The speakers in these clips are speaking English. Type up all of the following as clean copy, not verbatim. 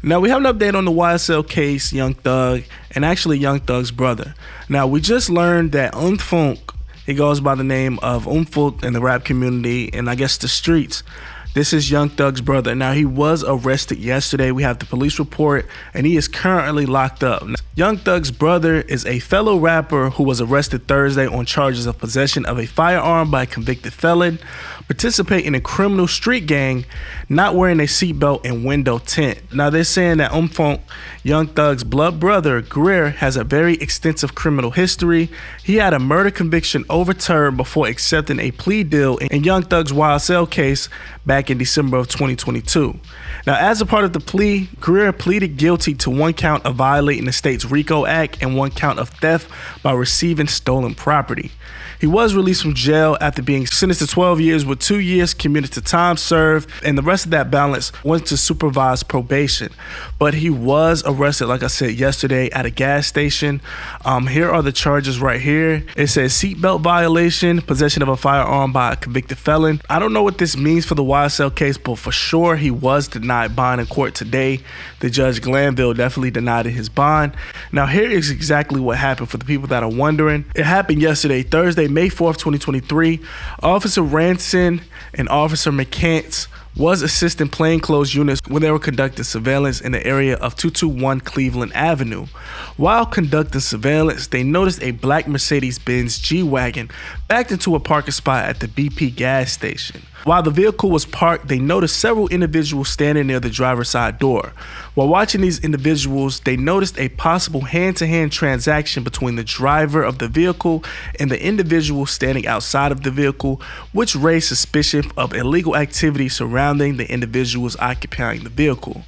Now we have an update on the YSL case, Young Thug, and actually Young Thug's brother. Now we just learned that Unfoonk, he goes by the name of Unfoonk in the rap community and I guess the streets. This is Young Thug's brother. Now he was arrested yesterday. We have the police report and he is currently locked up. Young Thug's brother is a fellow rapper who was arrested Thursday on charges of possession of a firearm by a convicted felon, participating in a criminal street gang, not wearing a seatbelt and window tint. Now they're saying that Unfoonk, Young Thug's blood brother, Greer, has a very extensive criminal history. He had a murder conviction overturned before accepting a plea deal in Young Thug's YSL case back in December of 2022. Now, as a part of the plea, Greer pleaded guilty to one count of violating the state's RICO Act and one count of theft by receiving stolen property. He was released from jail after being sentenced to 12 years with 2 years commuted to time served, and the rest of that balance went to supervised probation. But he was arrested, like I said, yesterday at a gas station. Here are the charges right here. It says seatbelt violation, possession of a firearm by a convicted felon. I don't know what this means for the YSL case, but for sure he was denied bond in court today. The Judge Glanville definitely denied his bond. Now here is exactly what happened for the people that are wondering. It happened yesterday, Thursday, May 4th, 2023. Officer Ranson and Officer McCants was assisting plainclothes units when they were conducting surveillance in the area of 221 Cleveland Avenue. While conducting surveillance, they noticed a black Mercedes-Benz G-Wagon backed into a parking spot at the BP gas station. While the vehicle was parked, they noticed several individuals standing near the driver's side door. While watching these individuals, they noticed a possible hand-to-hand transaction between the driver of the vehicle and the individual standing outside of the vehicle, which raised suspicion of illegal activity surrounding the individuals occupying the vehicle.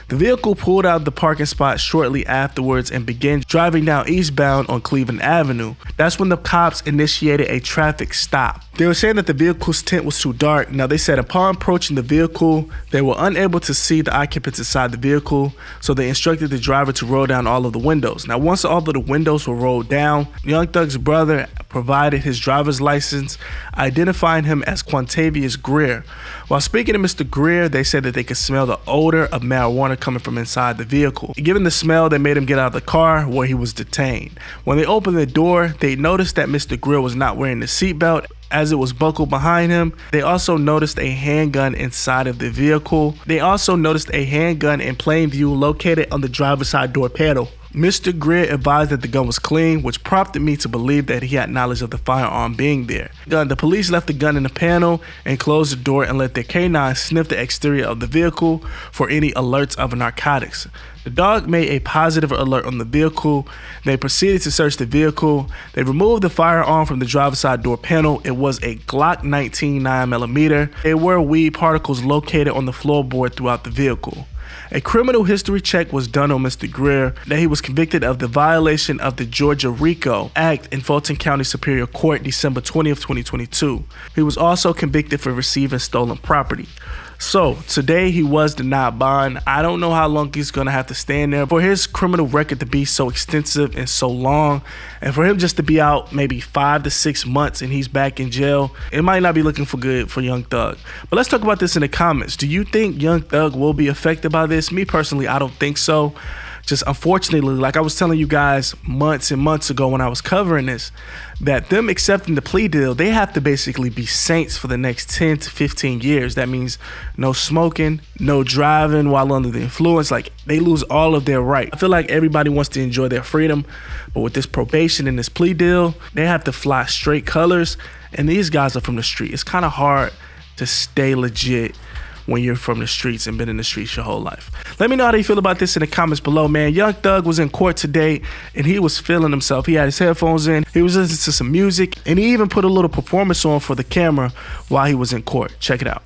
The vehicle pulled out of the parking spot shortly afterwards and began driving down eastbound on Cleveland Avenue. That's when the cops initiated a traffic stop. They were saying that the vehicle's tint was too dark. Now they said upon approaching the vehicle, they were unable to see the occupants inside the vehicle, so they instructed the driver to roll down all of the windows. Now once all of the windows were rolled down, Young Thug's brother provided his driver's license, identifying him as Quantavious Greer. While speaking to Mr. Greer, they said that they could smell the odor of marijuana coming from inside the vehicle. Given the smell, they made him get out of the car where he was detained. When they opened the door, they noticed that Mr. Greer was not wearing the seatbelt as it was buckled behind him. They also noticed a handgun inside of the vehicle. They also noticed a handgun in plain view located on the driver's side door panel. Mr. Greer advised that the gun was clean, which prompted me to believe that he had knowledge of the firearm being there. The police left the gun in the panel and closed the door and let their canine sniff the exterior of the vehicle for any alerts of narcotics. The dog made a positive alert on the vehicle. They proceeded to search the vehicle. They removed the firearm from the driver's side door panel. It was a Glock 19 9mm. There were weed particles located on the floorboard throughout the vehicle. A criminal history check was done on Mr. Greer that he was convicted of the violation of the Georgia RICO Act in Fulton County Superior Court December 20th, 2022. He was also convicted for receiving stolen property. So today he was denied bond. I don't know how long he's going to have to stand there. For his criminal record to be so extensive and so long, and for him just to be out maybe 5 to 6 months and he's back in jail, it might not be looking for good for Young Thug. But let's talk about this in the comments. Do you think Young Thug will be affected by this? Me personally, I don't think so. Just unfortunately, like I was telling you guys months and months ago when I was covering this, that them accepting the plea deal, they have to basically be saints for the next 10 to 15 years. That means no smoking, no driving while under the influence. Like, they lose all of their right. I feel like everybody wants to enjoy their freedom, but with this probation and this plea deal, they have to fly straight colors. And these guys are from the street. It's kind of hard to stay legit when you're from the streets and been in the streets your whole life. Let me know how you feel about this in the comments below, man. Young Thug was in court today and he was feeling himself. He had his headphones in, he was listening to some music, and he even put a little performance on for the camera while he was in court. Check it out.